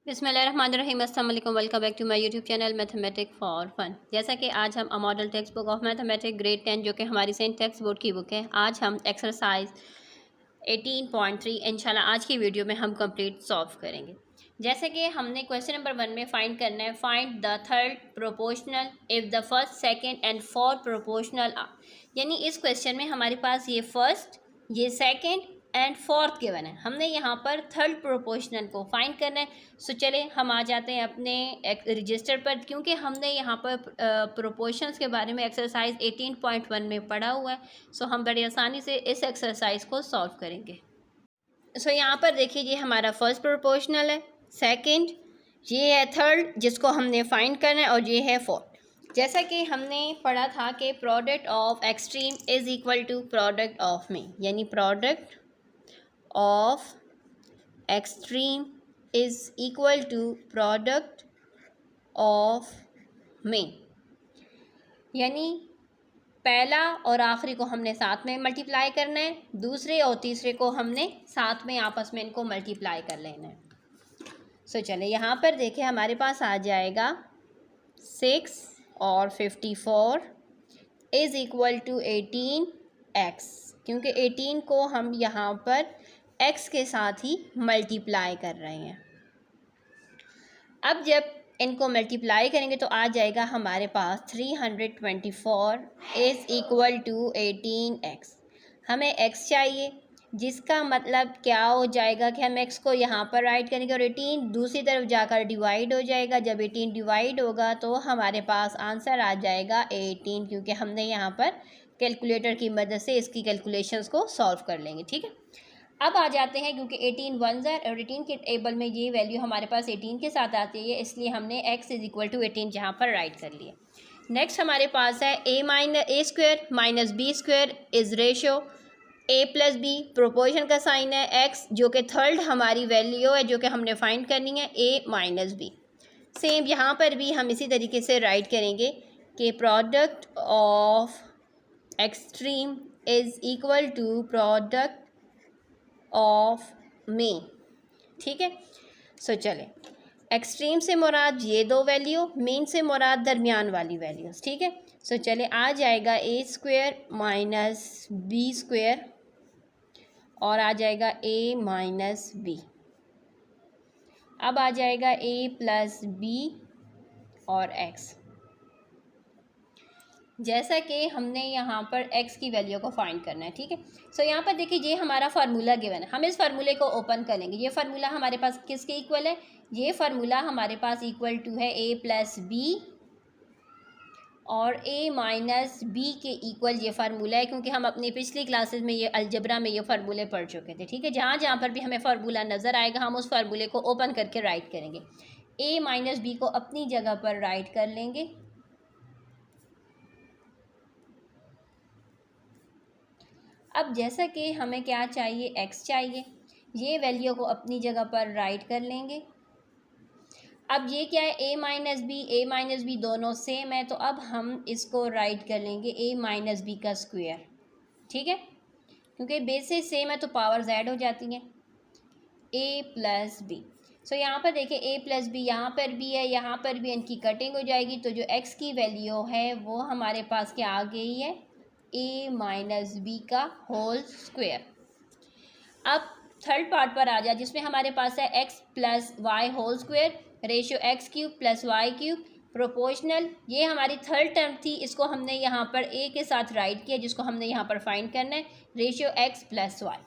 बिस्मिल्लाहिर्रहमानिर्रहीम, अस्सलाम वालेकुम। Welcome back to my YouTube channel mathematic for fun. जैसा कि आज हम model text book of mathematic grade 10 जो कि हमारी सेंट टेक्स्ट बोर्ड की बुक है, आज हम एक्सरसाइज 18.3 इंशाल्लाह आज की वीडियो में हम कंप्लीट सॉल्व करेंगे। जैसे कि हमने क्वेश्चन नंबर 1 में फाइंड करना है, find the third proportional if the first, second and fourth proportional यानी इस क्वेश्चन में हमारे पास ये फर्स्ट, ये सेकेंड एंड फोर्थ गिवन है। हमने यहाँ पर थर्ड प्रोपोर्शनल को फाइंड करना है। सो चले हम आ जाते हैं अपने रजिस्टर पर, क्योंकि हमने यहाँ पर प्रोपोर्शंस के बारे में एक्सरसाइज 18.1 में पढ़ा हुआ है। सो हम बड़ी आसानी से इस एक्सरसाइज को सॉल्व करेंगे। सो यहाँ पर देखिए, ये हमारा फर्स्ट प्रोपोर्शनल है, सेकेंड, ये है थर्ड जिसको हमने फाइंड करना है, और ये है फोर्थ। जैसा कि हमने पढ़ा था कि product of extreme is equal to product of mean, यानी product of extreme is equal to product of mean, यानी पहला और आखिरी को हमने साथ में मल्टीप्लाई करना है, दूसरे और तीसरे को हमने साथ में आपस में इनको मल्टीप्लाई कर लेना है। सो चले यहाँ पर देखें, हमारे पास आ जाएगा 6 और 54 इज़ इक्वल टू 18x, क्योंकि 18 को हम यहाँ पर x के साथ ही मल्टीप्लाई कर रहे हैं। अब जब इनको मल्टीप्लाई करेंगे तो आ जाएगा हमारे पास 324 इज़ इक्वल टू 18x। हमें x चाहिए, जिसका मतलब क्या हो जाएगा कि हम x को यहाँ पर राइट करेंगे और 18 दूसरी तरफ जाकर डिवाइड हो जाएगा। जब 18 डिवाइड होगा तो हमारे पास आंसर आ जाएगा 18, क्योंकि हमने यहाँ पर कैलकुलेटर की मदद से इसकी कैलकुलेशंस को सॉल्व कर लेंगे। ठीक है, अब आ जाते हैं, क्योंकि 18 1 और 18 के टेबल में ये वैल्यू हमारे पास 18 के साथ आती है, इसलिए हमने x इज़ इक्वल टू 18 जहाँ पर राइट कर लिया। नेक्स्ट हमारे पास है a square minus b square is ratio a plus b। Proportion का साइन है x, जो कि थर्ड हमारी वैल्यू है जो कि हमने फाइंड करनी है, a माइनस b। सेम यहाँ पर भी हम इसी तरीके से राइट करेंगे कि product of extreme is equal to product of mean. ठीक है, सो चले, एक्सट्रीम से मुराद ये दो वैल्यू, मीन से मुराद दरमियान वाली वैल्यूज़। ठीक है, सो चले, आ जाएगा a square minus b square और आ जाएगा a माइनस b। अब आ जाएगा a प्लस b और x। जैसा कि हमने यहाँ पर x की वैल्यू को फाइंड करना है। ठीक है, सो यहाँ पर देखिए, ये हमारा फार्मूला गिवन है। हम इस फार्मूले को ओपन करेंगे। ये फार्मूला हमारे पास किसके इक्वल है? ये फार्मूला हमारे पास इक्वल टू है a प्लस b और a माइनस b के इक्वल ये फार्मूला है, क्योंकि हम अपनी पिछली क्लासेस में ये अलजबरा में ये फार्मूले पढ़ चुके थे। ठीक है, जहाँ जहाँ पर भी हमें फार्मूला नज़र आएगा हम उस फार्मूले को ओपन करके राइट करेंगे। a माइनस b को अपनी जगह पर राइट कर लेंगे। अब जैसा कि हमें क्या चाहिए, x चाहिए, ये वैल्यू को अपनी जगह पर राइट कर लेंगे। अब ये क्या है, a माइनस बी दोनों सेम है, तो अब हम इसको राइट कर लेंगे a माइनस बी का स्क्वायर। ठीक है, क्योंकि बेसिस सेम है तो पावर z हो जाती है, a प्लस बी। सो यहाँ पर देखिए, a प्लस बी यहाँ पर भी है, यहाँ पर भी इनकी कटिंग हो जाएगी, तो जो x की वैल्यू है वो हमारे पास क्या आ गई है, a माइनस बी का होल स्क्वायर। अब थर्ड पार्ट पर आ जाए, जिसमें हमारे पास है x plus Y whole square ratio x cube plus Y cube proportional. ये हमारी थर्ड टर्म थी, इसको हमने यहाँ पर a के साथ राइट किया, जिसको हमने यहाँ पर फाइंड करना है, रेशियो x प्लस वाई।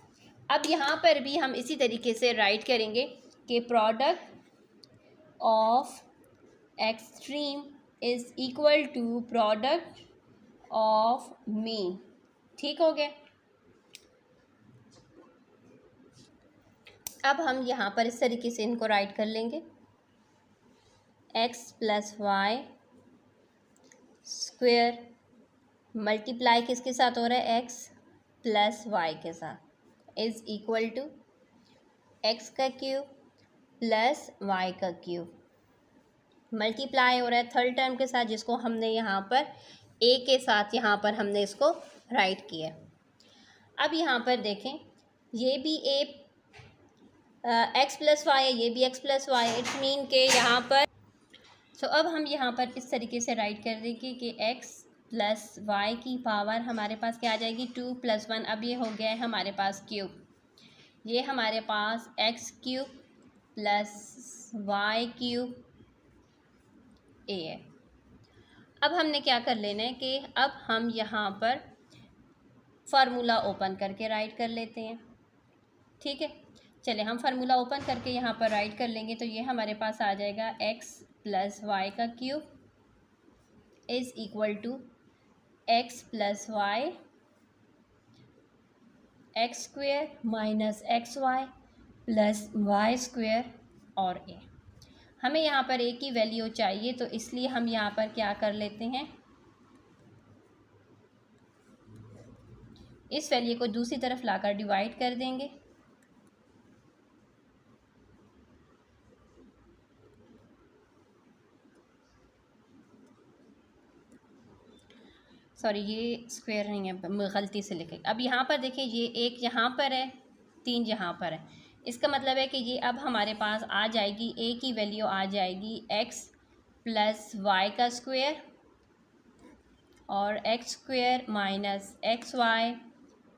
अब यहाँ पर भी हम इसी तरीके से राइट करेंगे कि product of extreme is equal to product of mean. ठीक हो गया। अब हम यहाँ पर इस तरीके से इनको राइट कर लेंगे, x plus Y square multiply किसके साथ हो रहा है, x प्लस वाई के साथ, इज़ इक्वल टू x का क्यूब प्लस y का क्यूब मल्टीप्लाई हो रहा है थर्ड टर्म के साथ, जिसको हमने यहाँ पर a के साथ यहाँ पर हमने इसको राइट किया। अब यहाँ पर देखें, ये भी a एक्स प्लस वाई है, ये भी एक्स प्लस वाई है। इट्स मीन के यहाँ पर अब हम यहाँ पर इस तरीके से राइट कर देंगे कि एक्स प्लस वाई की पावर हमारे पास क्या आ जाएगी, 2 + 1। अब ये हो गया है हमारे पास क्यूब, ये हमारे पास x cube plus Y cube a है। अब हमने क्या कर लेना है कि अब हम यहाँ पर फार्मूला ओपन करके राइट कर लेते हैं। ठीक है, चले हम फार्मूला ओपन करके यहाँ पर राइट कर लेंगे। तो ये हमारे पास आ जाएगा एक्स प्लस वाई का cube is equal to X plus Y X square minus X Y plus Y square और ए। हमें यहाँ पर ए की वैल्यू चाहिए, तो इसलिए हम यहाँ पर क्या कर लेते हैं, इस वैल्यू को दूसरी तरफ लाकर डिवाइड कर देंगे। सॉरी, ये स्क्वायर नहीं है, गलती से लिखे। अब यहाँ पर देखिए, ये एक यहाँ पर है, 3 यहाँ पर है। इसका मतलब है कि ये अब हमारे पास आ जाएगी, ए की वैल्यू आ जाएगी एक्स प्लस वाई का स्क्वायर और X square minus X Y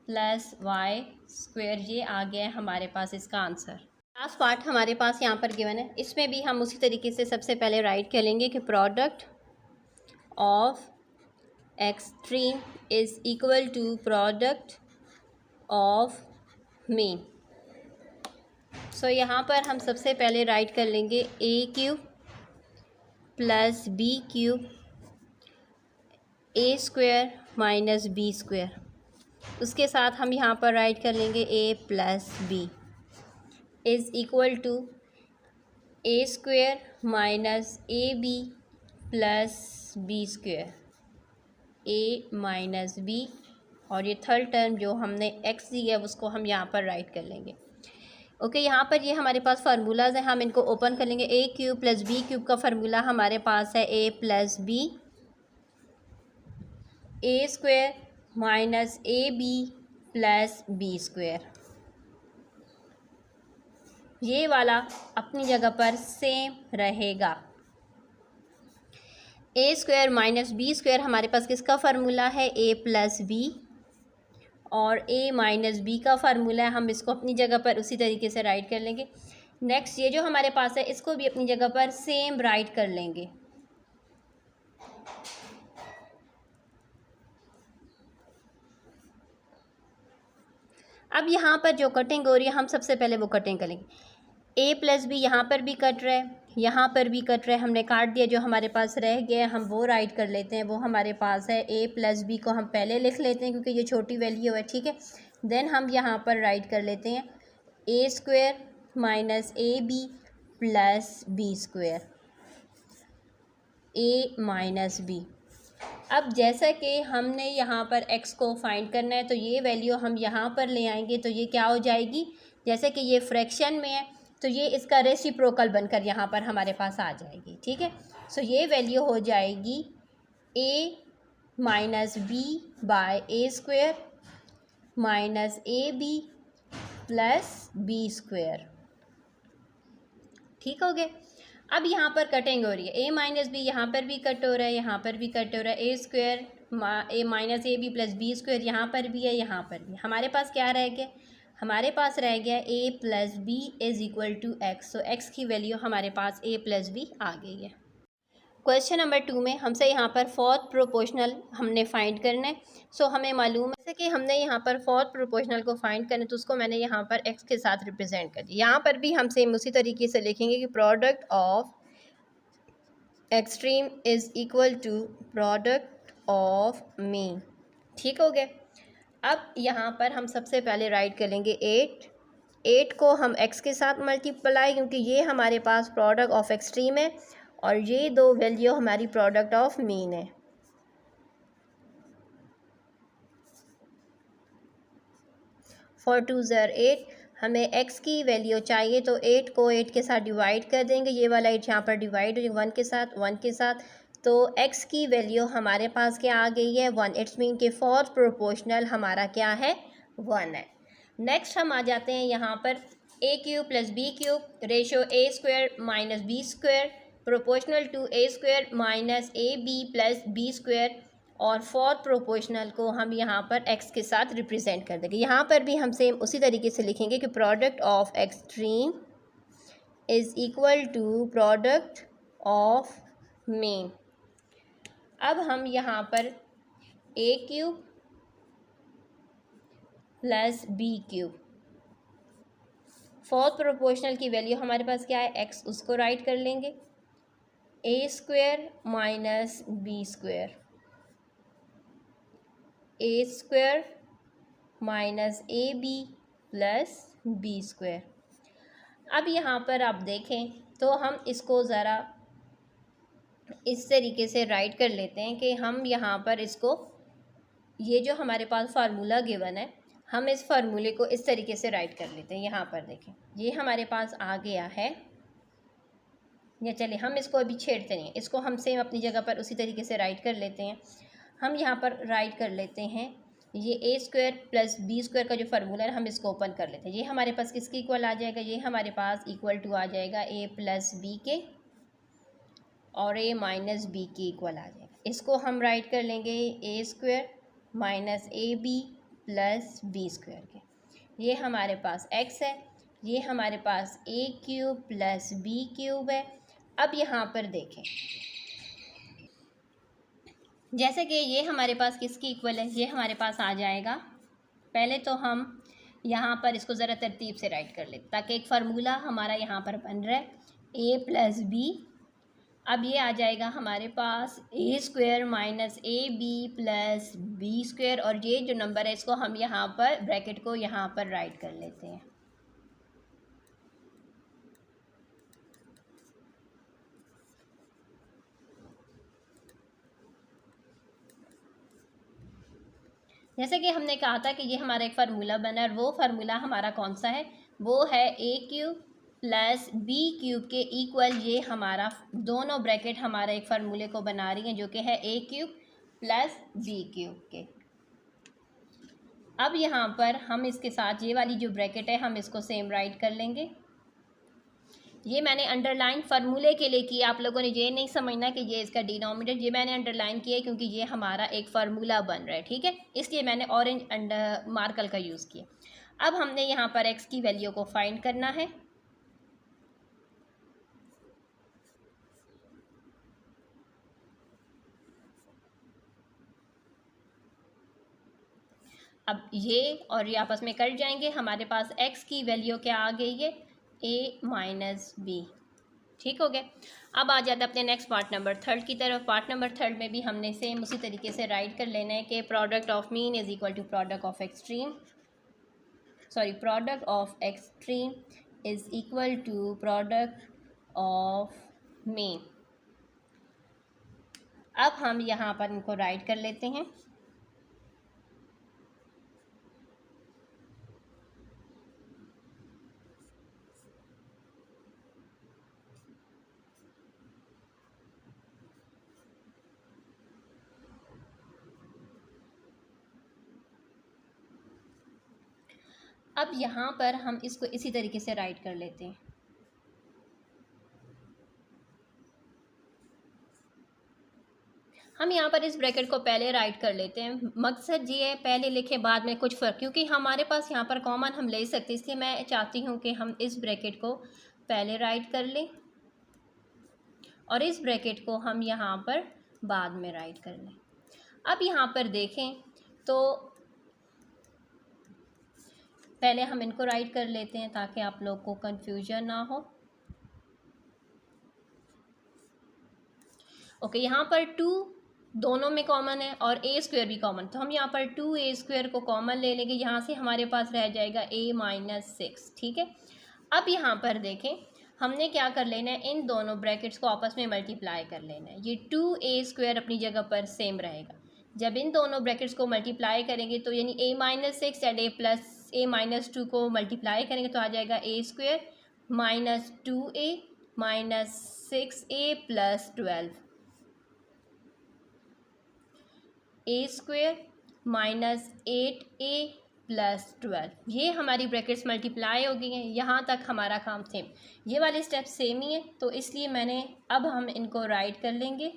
plus Y square. ये आ गया हमारे पास इसका आंसर। लास्ट पार्ट हमारे पास यहाँ पर गिवन है, इसमें भी हम उसी तरीके से सबसे पहले राइट कर लेंगे कि product of extreme is equal to product of mean. So यहाँ पर हम सबसे पहले राइट कर लेंगे a cube plus b cube a square minus B square. उसके साथ हम यहाँ पर राइट कर लेंगे a plus b is equal to a square minus A B plus B square, a minus B. और ये थर्ड टर्म जो हमने एक्स दी है उसको हम यहाँ पर राइट कर लेंगे। ओके, यहाँ पर ये हमारे पास फार्मूलाज हैं, हम इनको ओपन कर लेंगे। A cube plus b cube का फार्मूला हमारे पास है a plus b a square minus A B plus B square. ये वाला अपनी जगह पर सेम रहेगा। A square minus B square हमारे पास किसका फार्मूला है, ए प्लस बी, और ए माइनस बी का फार्मूला है। हम इसको अपनी जगह पर उसी तरीके से राइट कर लेंगे। नेक्स्ट ये जो हमारे पास है इसको भी अपनी जगह पर सेम राइट कर लेंगे। अब यहाँ पर जो कटिंग हो रही है हम सबसे पहले वो कटिंग करेंगे। ए प्लस बी यहाँ पर भी कट रहा है, यहाँ पर भी कट रहा है, हमने काट दिया। जो हमारे पास रह गया हम वो राइट कर लेते हैं। वो हमारे पास है ए प्लस बी को हम पहले लिख लेते हैं क्योंकि ये छोटी वैल्यू है। ठीक है, देन हम यहाँ पर राइट कर लेते हैं a square minus A B plus B square, a minus b. अब जैसा कि हमने यहाँ पर x को फाइंड करना है तो ये वैल्यू हम यहाँ पर ले आएंगे। तो ये क्या हो जाएगी, जैसे कि ये फ्रैक्शन में है तो ये इसका रेसिप्रोकल बनकर यहाँ पर हमारे पास आ जाएगी। ठीक है, सो ये वैल्यू हो जाएगी a minus B by A square minus A B plus B square. ठीक हो गया। अब यहाँ पर कटिंग हो रही है, ए माइनस बी यहाँ पर भी कट हो रहा है, यहाँ पर भी कट हो रहा है। A square a minus A B plus B square यहाँ पर भी है, यहाँ पर भी। हमारे पास क्या रह गया, हमारे पास रह गया a plus b is equal to x. So x की वैल्यू हमारे पास ए प्लस बी आ गई है। क्वेश्चन नंबर 2 में हमसे यहाँ पर फोर्थ प्रोपोर्शनल हमने फाइंड करना है। सो हमें मालूम है कि हमने यहाँ पर फोर्थ प्रोपोर्शनल को फाइंड करना है तो उसको मैंने यहाँ पर एक्स के साथ रिप्रेजेंट कर दिया। यहाँ पर भी हम सेम उसी तरीके से लिखेंगे कि product of extreme is equal to product of mean. ठीक हो गया। अब यहाँ पर हम सबसे पहले राइट करेंगे 8 को हम x के साथ मल्टीप्लाई, क्योंकि ये हमारे पास प्रोडक्ट ऑफ एक्सट्रीम है और ये दो वैल्यू हमारी प्रोडक्ट ऑफ मीन है। फॉर 2 ज़र 8 हमें x की वैल्यू चाहिए तो 8 को 8 के साथ डिवाइड कर देंगे। ये वाला 8 यहाँ पर डिवाइड हो 1 के साथ 1 के साथ, तो x की वैल्यू हमारे पास क्या आ गई है 1। इट्स मीन के फोर्थ प्रोपोर्शनल हमारा क्या है 1 है। नेक्स्ट हम आ जाते हैं यहाँ पर a cube plus b cube ratio a square minus B square proportional to a square minus A B plus B square. और फोर्थ प्रोपोर्शनल को हम यहाँ पर एक्स के साथ रिप्रेजेंट कर देंगे। यहाँ पर भी हम सेम उसी तरीके से लिखेंगे कि product of extreme is equal to product of mean. अब हम यहाँ पर a cube plus b cube, fourth proportional की वैल्यू हमारे पास क्या है एक्स, उसको राइट कर लेंगे a square minus B square, a square minus A B plus B square. अब यहाँ पर आप देखें तो हम इसको ज़रा इस तरीके से राइट कर लेते हैं कि हम यहाँ पर इसको, ये जो हमारे पास फार्मूला गिवन है, हम इस फार्मूले को इस तरीके से राइट कर लेते हैं। यहाँ पर देखें ये हमारे पास आ गया है, या चलिए हम इसको अभी छेड़ते नहीं, इसको हम सेम अपनी जगह पर उसी तरीके से राइट कर लेते हैं। हम यहाँ पर राइट कर लेते हैं ये ए स्क्वायर प्लस बी स्क्वायर का जो फार्मूला है हम इसको ओपन कर लेते हैं। ये हमारे पास किसके इक्वल आ जाएगा, ये हमारे पास इक्वल टू आ जाएगा ए प्लस बी के और ए माइनस बी के इक्वल आ जाएगा। इसको हम राइट कर लेंगे a square minus A B plus B square के। ये हमारे पास एक्स है, ये हमारे पास a cube plus b cube है। अब यहाँ पर देखें जैसे कि ये हमारे पास किसकी इक्वल है, ये हमारे पास आ जाएगा। पहले तो हम यहाँ पर इसको ज़रा तरतीब से राइट कर लेते ताकि एक फार्मूला हमारा यहाँ पर बन रहा है ए प्लस बी। अब ये आ जाएगा हमारे पास a square minus A B plus B square, और ये जो नंबर है इसको हम यहाँ पर ब्रैकेट को यहाँ पर राइट कर लेते हैं। जैसे कि हमने कहा था कि ये हमारा एक फार्मूला बना है, और वो फार्मूला हमारा कौन सा है, वो है ए क्यूब प्लस बी क्यूब के इक्वल। ये हमारा दोनों ब्रैकेट हमारा एक फार्मूले को बना रही हैं जो कि है ए क्यूब प्लस बी क्यूब के। अब यहाँ पर हम इसके साथ ये वाली जो ब्रैकेट है हम इसको सेम राइट कर लेंगे। ये मैंने अंडरलाइन फार्मूले के लिए किया, आप लोगों ने ये नहीं समझना कि ये इसका डिनोमिनेटर, ये मैंने अंडरलाइन किया है क्योंकि ये हमारा एक फार्मूला बन रहा है, ठीक है, इसलिए मैंने ऑरेंज अंडर मार्कर का यूज़ किया। अब हमने यहाँ पर एक्स की वैल्यू को फाइंड करना है। अब ये और ये आपस में कट जाएंगे, हमारे पास एक्स की वैल्यू क्या आ गई है, ए माइनस बी, ठीक हो गया। अब आ जाता है अपने नेक्स्ट पार्ट नंबर थर्ड की तरफ। पार्ट नंबर थर्ड में भी हमने सेम उसी तरीके से राइट कर लेना है कि product of mean is equal to product of extreme, sorry product of extreme is equal to product of mean. अब हम यहाँ पर इनको राइट कर लेते हैं। अब यहाँ पर हम इसको इसी तरीके से राइट कर लेते हैं। हम यहाँ पर इस ब्रैकेट को पहले राइट कर लेते हैं। मकसद ये है पहले लिखें बाद में कुछ फ़र्क, क्योंकि हमारे पास यहाँ पर कॉमन हम ले सकते हैं, इसलिए मैं चाहती हूँ कि हम इस ब्रैकेट को पहले राइट कर लें और इस ब्रैकेट को हम यहाँ पर बाद में राइट कर लें। अब यहाँ पर देखें तो पहले हम इनको राइट कर लेते हैं ताकि आप लोग को कंफ्यूजन ना हो। ओके, यहाँ पर 2 दोनों में कॉमन है और ए स्क्वायर भी कॉमन, तो हम यहाँ पर 2a स्क्वायर को कॉमन ले लेंगे। यहाँ से हमारे पास रह जाएगा a माइनस 6, ठीक है। अब यहाँ पर देखें हमने क्या कर लेना है, इन दोनों ब्रैकेट्स को आपस में मल्टीप्लाई कर लेना है। ये 2a स्क्वायर अपनी जगह पर सेम रहेगा। जब इन दोनों ब्रैकेट्स को मल्टीप्लाई करेंगे तो यानी a minus 6 and a minus 2 को मल्टीप्लाई करेंगे तो आ जाएगा a square minus 2a minus 6a plus 12, A square minus 8a +12। ये हमारी ब्रैकेट्स मल्टीप्लाई हो गई हैं। यहाँ तक हमारा काम सेम, ये वाले स्टेप सेम ही है, तो इसलिए मैंने अब हम इनको राइट कर लेंगे।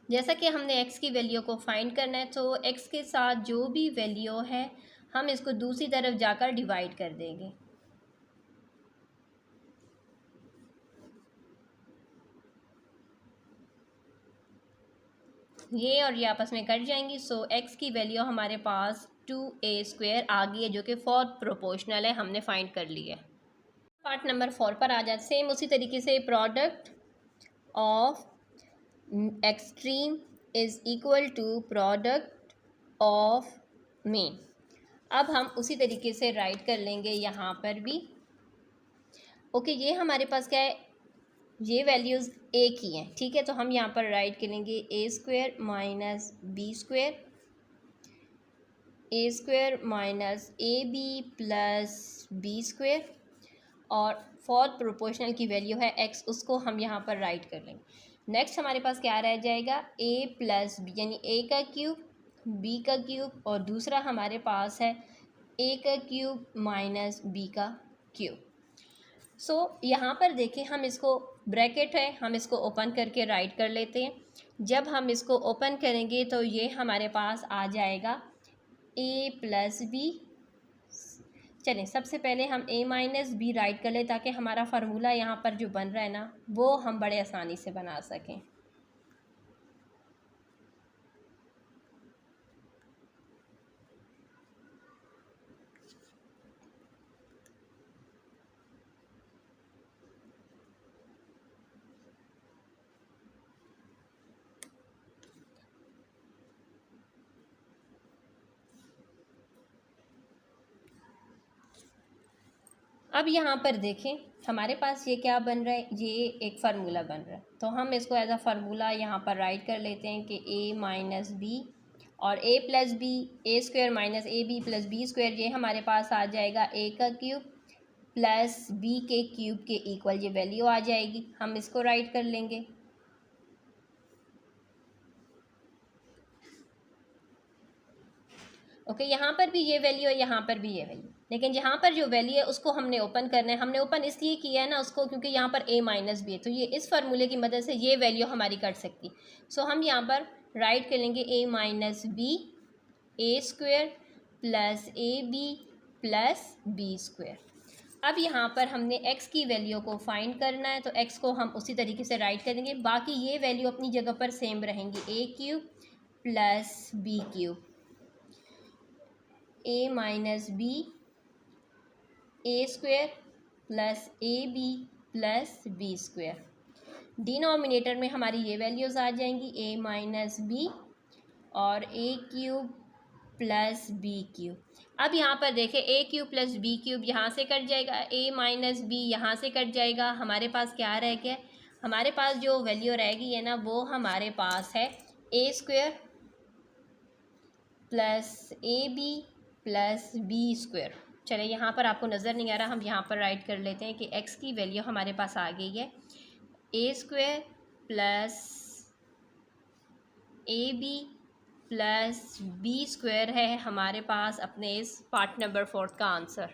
जैसा कि हमने x की वैल्यू को फाइंड करना है, तो x के साथ जो भी वैल्यू है हम इसको दूसरी तरफ जाकर डिवाइड कर देंगे। ये और ये आपस में कट जाएंगी। सो x की वैल्यू हमारे पास 2a² आ गई है, जो कि 4 प्रोपोर्शनल है, हमने फाइंड कर लिया है। पार्ट नंबर 4 पर आ जाते। सेम उसी तरीके से product of extreme is equal to product of mean. अब हम उसी तरीके से राइट कर लेंगे यहाँ पर भी। ओके, ये हमारे पास क्या है, ये वैल्यूज़ एक ही हैं, ठीक है। तो हम यहाँ पर राइट करेंगे a² minus b², a² minus ab plus b², और 4 प्रोपोर्शनल की वैल्यू है x, उसको हम यहाँ पर राइट कर लेंगे। नेक्स्ट हमारे पास क्या रह जाएगा, a प्लस b, यानी a का क्यूब b का क्यूब, और दूसरा हमारे पास है a का क्यूब माइनस b का क्यूब। सो यहाँ पर देखें, हम इसको ब्रैकेट है, हम इसको ओपन करके राइट कर लेते हैं। जब हम इसको ओपन करेंगे तो ये हमारे पास आ जाएगा a प्लस b। चलें, सबसे पहले हम a माइनस b राइट कर लें, ताकि हमारा फार्मूला यहाँ पर जो बन रहा है ना, वो हम बड़े आसानी से बना सकें। अब यहाँ पर देखें, हमारे पास ये क्या बन रहा है, ये एक फार्मूला बन रहा है। तो हम इसको एज अ फार्मूला यहाँ पर राइट कर लेते हैं कि a माइनस बी और a plus B, a² minus ab plus b², ये हमारे पास आ जाएगा a का क्यूब प्लस b के क्यूब के इक्वल, ये वैल्यू आ जाएगी। हम इसको राइट कर लेंगे। ओके, यहाँ पर भी ये वैल्यू है, यहाँ पर भी ये वैल्यू, लेकिन यहाँ पर जो वैल्यू है उसको हमने ओपन करना है। हमने ओपन इसलिए किया है ना उसको, क्योंकि यहाँ पर a माइनस बी है, तो ये इस फार्मूले की मदद से ये वैल्यू हमारी कट सकती। सो हम यहाँ पर राइट कर लेंगे a minus B a² plus ab plus b²। अब यहाँ पर हमने x की वैल्यू को फाइंड करना है, तो x को हम उसी तरीके से राइट करेंगे। बाकी ये वैल्यू अपनी जगह पर सेम रहेंगी, a³ plus b³ a minus B a² plus ab plus b²। Denominator में हमारी ये वैल्यूज़ आ जाएंगी, a माइनस बी और a³ प्लस b³। अब यहाँ पर देखें, a³ प्लस b³ यहाँ से कट जाएगा, a माइनस बी यहाँ से कट जाएगा। हमारे पास क्या रह गया, हमारे पास जो वैल्यू रहेगी है ना, वो हमारे पास है a² plus ab plus b²। चले, यहाँ पर आपको नज़र नहीं आ रहा, हम यहाँ पर राइट कर लेते हैं कि x की वैल्यू हमारे पास आ गई है a² plus ab plus b² है हमारे पास अपने इस पार्ट नंबर 4 का आंसर।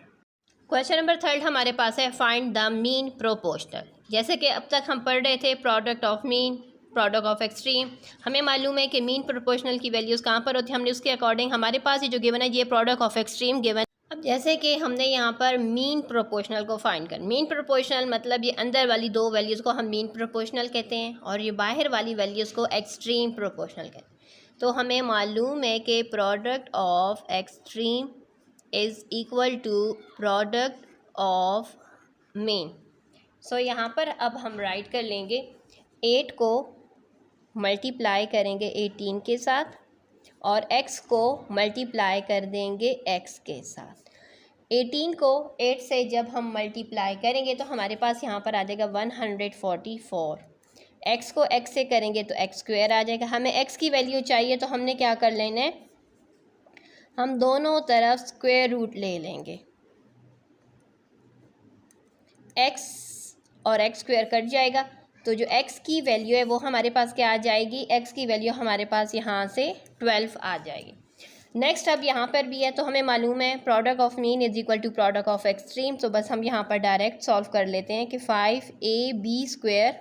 क्वेश्चन नंबर 3 हमारे पास है, फाइंड द मीन प्रोपोर्शनल। जैसे कि अब तक हम पढ़ रहे थे product of mean, product of extreme. हमें मालूम है कि मीन प्रोपोर्शनल की वैल्यूज़ कहाँ पर होती है, हमने उसके अकॉर्डिंग हमारे पास ये जो गिवन है ये प्रोडक्ट ऑफ एक्सट्रीम गिवन। अब जैसे कि हमने यहाँ पर मीन प्रोपोर्शनल को फाइंड कर, मीन प्रोपोर्शनल मतलब ये अंदर वाली दो वैल्यूज़ को हम मीन प्रोपोर्शनल कहते हैं और ये बाहर वाली वैल्यूज़ को एक्सट्रीम प्रोपोर्शनल कहते हैं। तो हमें मालूम है कि product of extreme is equal to product of mean. So यहाँ पर अब हम राइट कर लेंगे, 8 को मल्टीप्लाई करेंगे 18 के साथ और x को मल्टीप्लाई कर देंगे x के साथ। 18 को 8 से जब हम मल्टीप्लाई करेंगे तो हमारे पास यहाँ पर आ जाएगा 144। x को x से करेंगे तो x² आ जाएगा। हमें x की वैल्यू चाहिए, तो हमने क्या कर लेना है, हम दोनों तरफ स्क्वायर रूट ले लेंगे। x और एक्स स्क्वायर कट जाएगा, तो जो एक्स की वैल्यू है वो हमारे पास क्या आ जाएगी, एक्स की वैल्यू हमारे पास यहाँ से 12 आ जाएगी। नेक्स्ट अब यहाँ पर भी है, तो हमें मालूम है product of mean is equal to product of extreme, तो बस हम यहाँ पर डायरेक्ट सॉल्व कर लेते हैं कि 5ab square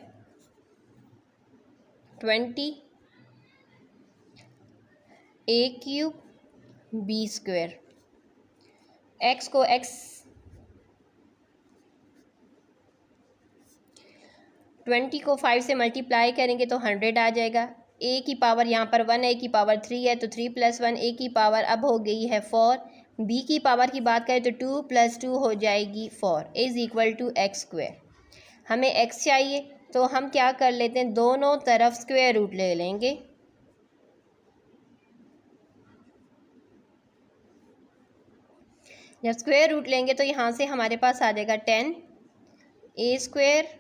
20 a cube b square, x को एक्स 20 को 5 से मल्टीप्लाई करेंगे तो 100 आ जाएगा। a की पावर यहाँ पर 1 है, a की पावर 3 है, तो 3 + 1 a की पावर अब हो गई है 4। b की पावर की बात करें तो 2 + 2 हो जाएगी 4 is equal to X square. हमें x चाहिए तो हम क्या कर लेते हैं, दोनों तरफ स्क्वायर रूट ले लेंगे। जब स्क्वायर रूट लेंगे तो यहाँ से हमारे पास आ जाएगा 10 a square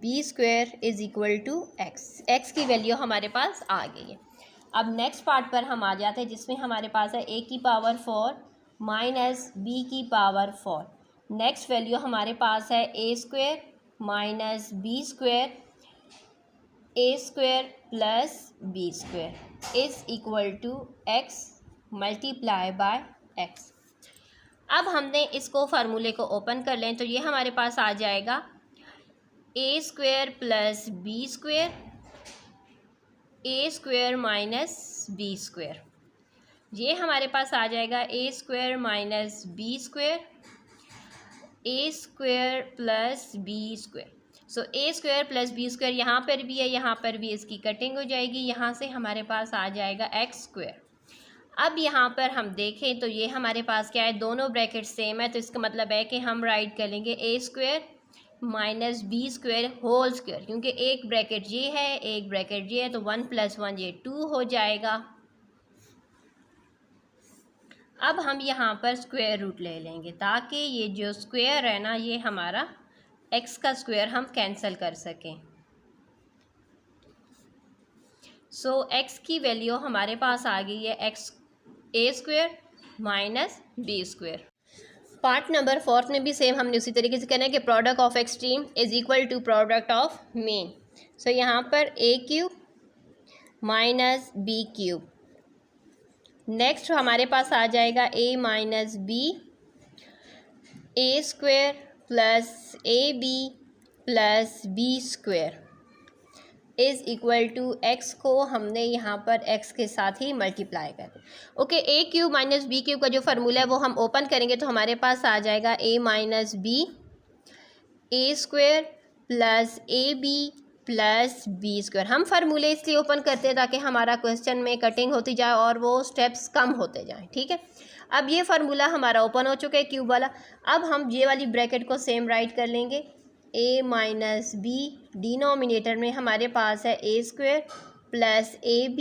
b square is equal to X. X की वैल्यू हमारे पास आ गई है। अब नेक्स्ट पार्ट पर हम आ जाते हैं, जिसमें हमारे पास है a की पावर 4 माइनस b की पावर 4। नेक्स्ट वैल्यू हमारे पास है a square minus b square, a square plus b square is equal to X multiply by X. अब हमने इसको फार्मूले को ओपन कर लें, तो ये हमारे पास आ जाएगा a square plus b square, a square minus b square, ये हमारे पास आ जाएगा a square minus b square, a square plus b square. So a square plus b square यहाँ पर भी है, यहाँ पर भी इसकी कटिंग हो जाएगी, यहाँ से हमारे पास आ जाएगा एक्स स्क्वायर। अब यहाँ पर हम देखें तो ये हमारे पास क्या है, दोनों ब्रैकेट सेम है, तो इसका मतलब है कि हम राइट कर लेंगे a square minus B square whole square, क्योंकि एक ब्रैकेट ये है एक ब्रैकेट ये है, तो 1 + 1 ये 2 हो जाएगा। अब हम यहाँ पर स्क्वायर रूट ले लेंगे ताकि ये जो स्क्वायर है ना, ये हमारा x का स्क्वायर हम कैंसिल कर सकें। सो x की वैल्यू हमारे पास आ गई है x a square minus b square. Part number 4 में भी सेम हमने उसी तरीके से करना है कि product of extreme is equal to product of mean. So यहाँ पर a cube minus b cube, next हमारे पास आ जाएगा a minus b, a square plus ab plus b square is equal to x को हमने यहाँ पर एक्स के साथ ही मल्टीप्लाई कर दिया। Okay, a cube minus b cube का जो फार्मूला है वो हम ओपन करेंगे तो हमारे पास आ जाएगा a minus b, a square plus ab plus b square. हम फार्मूले इसलिए ओपन करते हैं ताकि हमारा क्वेश्चन में कटिंग होती जाए और वो स्टेप्स कम होते जाएं, ठीक है। अब ये फार्मूला हमारा ओपन हो चुका है क्यूब वाला। अब हम ये वाली ब्रैकेट को सेम राइट कर लेंगे, a माइनस b, डिनोमिनेटर में हमारे पास है a square plus ab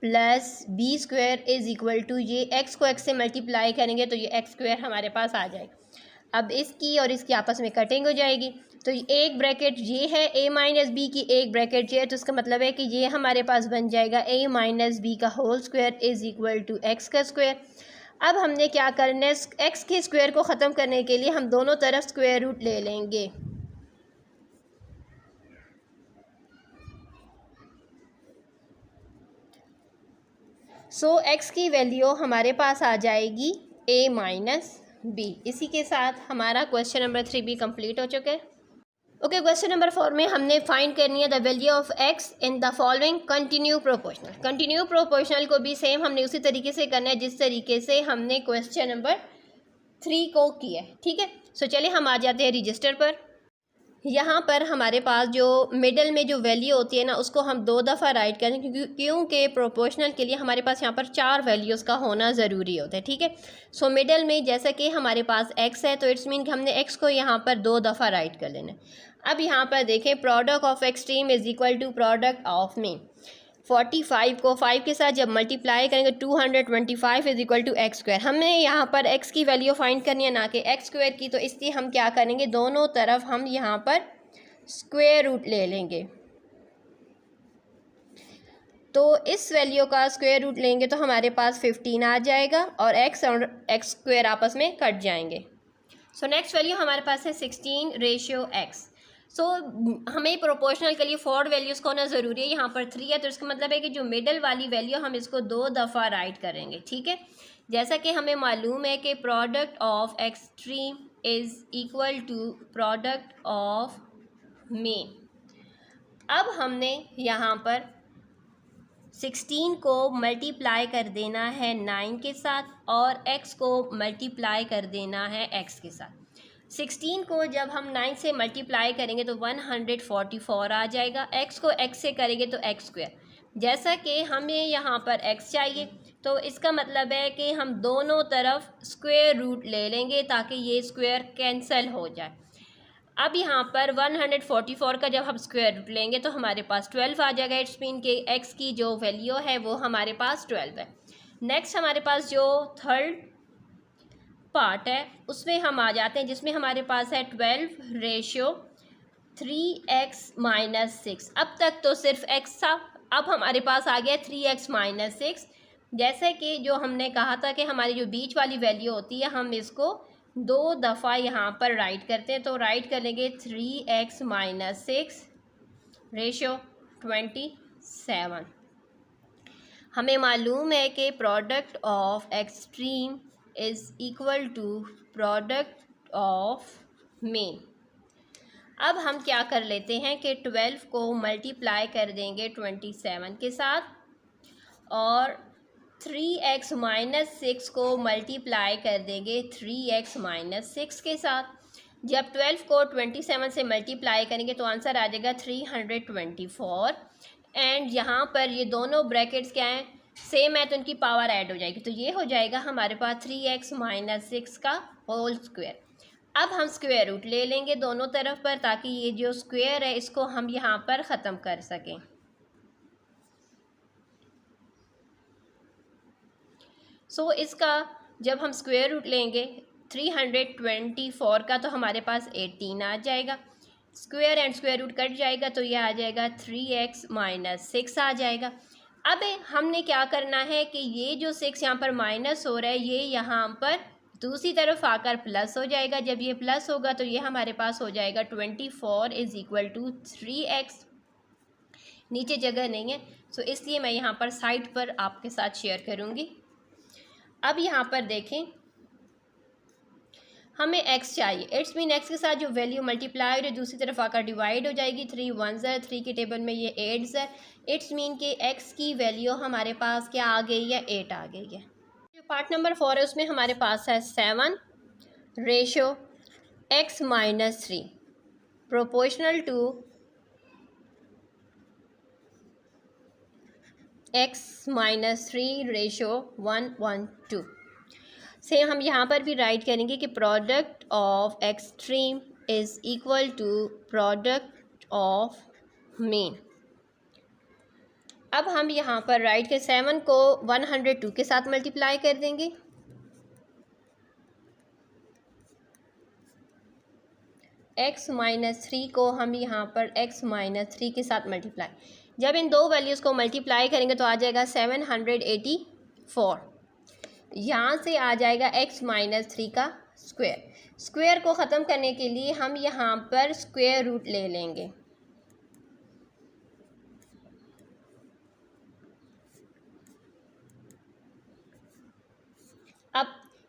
plus b square is equal to, ये x को x से मल्टीप्लाई करेंगे तो ये x स्क्वायर हमारे पास आ जाएगा। अब इसकी और इसकी आपस में कटिंग हो जाएगी, तो एक ब्रैकेट ये है a माइनस b की, एक ब्रैकेट ये है, तो इसका मतलब है कि ये हमारे पास बन जाएगा a माइनस b का whole square is equal to x का स्क्वायर। अब हमने क्या करना है, x के स्क्वायर को ख़त्म करने के लिए हम दोनों तरफ स्क्वायर रूट ले लेंगे। सो x की वैल्यू हमारे पास आ जाएगी a माइनस b। इसी के साथ हमारा क्वेश्चन नंबर 3 भी कंप्लीट हो चुका है। ओके, क्वेश्चन नंबर 4 में हमने फाइंड करनी है the value of x in the following continue proportional. Continue proportional को भी सेम हमने उसी तरीके से करना है जिस तरीके से हमने क्वेश्चन नंबर 3 को किया है, ठीक है। सो चलिए हम आ जाते हैं रजिस्टर पर। यहाँ पर हमारे पास जो मिडल में जो वैल्यू होती है ना, उसको हम 2 दफ़ा राइट करें, क्योंकि प्रोपोर्शनल के लिए हमारे पास यहाँ पर 4 वैल्यूज़ का होना ज़रूरी होता है, ठीक है। सो मिडल में जैसा कि हमारे पास x है, तो इट्स मीन कि हमने x को यहाँ पर 2 दफ़ा राइट कर लेना है। अब यहाँ पर देखें, product of extreme is equal to product of mean. 45 को 5 के साथ जब मल्टीप्लाई करेंगे 225 is equal to X square. हमने यहाँ पर x की वैल्यू फाइंड करनी है, ना कि एक्स स्क्वायर की, तो इसलिए हम क्या करेंगे, दोनों तरफ हम यहाँ पर स्क्वायर रूट ले लेंगे। तो इस वैल्यू का स्क्वायर रूट लेंगे तो हमारे पास 15 आ जाएगा और x स्क्वायर आपस में कट जाएंगे। सो नेक्स्ट वैल्यू हमारे पास है 16 रेशियो x। सो हमें प्रोपोर्शनल के लिए फॉरवर्ड वैल्यूज़ को होना ज़रूरी है। यहाँ पर 3 है तो इसका मतलब है कि जो मिडल वाली वैल्यू हम इसको 2 दफ़ा राइट करेंगे, ठीक है। जैसा कि हमें मालूम है कि product of extreme is equal to product of mean. अब हमने यहाँ पर 16 को मल्टीप्लाई कर देना है 9 के साथ और x को मल्टीप्लाई कर देना है x के साथ। 16 को जब हम 9 से मल्टीप्लाई करेंगे तो 144 आ जाएगा। x को x से करेंगे तो x स्क्वायर। जैसा कि हमें यहाँ पर x चाहिए तो इसका मतलब है कि हम दोनों तरफ स्क्वायर रूट ले लेंगे ताकि ये स्क्वायर कैंसिल हो जाए। अब यहाँ पर 144 का जब हम स्क्वायर रूट लेंगे तो हमारे पास 12 आ जाएगा। इट्स मीन के x की जो वैल्यू है वो हमारे पास 12 है। नेक्स्ट हमारे पास जो थर्ड पार्ट है उसमें हम आ जाते हैं जिसमें हमारे पास है 12 रेशियो 3x माइनस 6। अब तक तो सिर्फ x था, अब हमारे पास आ गया 3x माइनस 6। जैसे कि जो हमने कहा था कि हमारी जो बीच वाली वैल्यू होती है हम इसको 2 दफ़ा यहाँ पर राइट करते हैं, तो राइट कर लेंगे 3x माइनस 6 रेशियो 27। हमें मालूम है कि product of extreme is equal to product of mean. अब हम क्या कर लेते हैं कि 12 को मल्टीप्लाई कर देंगे 27 के साथ और 3x माइनस 6 को मल्टीप्लाई कर देंगे 3x माइनस 6 के साथ। जब 12 को 27 से मल्टीप्लाई करेंगे तो आंसर आ जाएगा 324। एंड यहाँ पर ये दोनों ब्रैकेट्स क्या हैं, सेम है तो इनकी पावर ऐड हो जाएगी, तो ये हो जाएगा हमारे पास 3x माइनस 6 का होल स्क्वायर। अब हम स्क्वायर रूट ले लेंगे दोनों तरफ पर ताकि ये जो स्क्वायर है इसको हम यहाँ पर ख़त्म कर सकें। सो इसका जब हम स्क्वायर रूट लेंगे 324 का तो हमारे पास 18 आ जाएगा। स्क्वायर एंड स्क्वायर रूट कट जाएगा तो यह आ जाएगा 3x माइनस 6 आ जाएगा। अब हमने क्या करना है कि ये जो 6 यहाँ पर माइनस हो रहा है ये यहाँ पर दूसरी तरफ आकर प्लस हो जाएगा। जब ये प्लस होगा तो ये हमारे पास हो जाएगा 24 इज़ इक्वल टू 3x। नीचे जगह नहीं है सो इसलिए मैं यहाँ पर साइड पर आपके साथ शेयर करूँगी। अब यहाँ पर देखें हमें x चाहिए। इट्स मीन x के साथ जो वैल्यू मल्टीप्लाई और दूसरी तरफ आकर डिवाइड हो जाएगी। 3 1s है, 3 की टेबल में ये 8s है। इट्स मीन के x की वैल्यू हमारे पास क्या आ गई है, 8 आ गई है। जो पार्ट नंबर 4 है उसमें हमारे पास है 7 ratio x minus 3 proportional to x minus 3 ratio 1:2 से हम यहाँ पर भी राइट करेंगे कि product of extreme is equal to product of mean. अब हम यहाँ पर राइट के 7 को 102 के साथ मल्टीप्लाई कर देंगे। x माइनस 3 को हम यहाँ पर x माइनस 3 के साथ मल्टीप्लाई, जब इन दो वैल्यूज़ को मल्टीप्लाई करेंगे तो आ जाएगा 784। यहाँ से आ जाएगा x माइनस 3 का स्क्वायर। स्क्वायर को ख़त्म करने के लिए हम यहाँ पर स्क्वायर रूट ले लेंगे। अब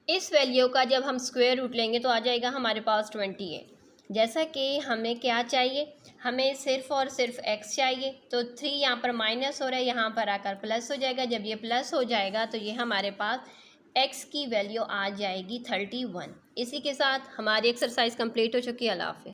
इस वैल्यू का जब हम स्क्वायर रूट लेंगे तो आ जाएगा हमारे पास 28। जैसा कि हमें क्या चाहिए, हमें सिर्फ और सिर्फ x चाहिए, तो 3 यहाँ पर माइनस हो रहा है, यहाँ पर आकर प्लस हो जाएगा। जब ये प्लस हो जाएगा तो ये हमारे पास x की वैल्यू आ जाएगी 31। इसी के साथ हमारी एक्सरसाइज कंप्लीट हो चुकी है। अल्लाह हाफ़िज़।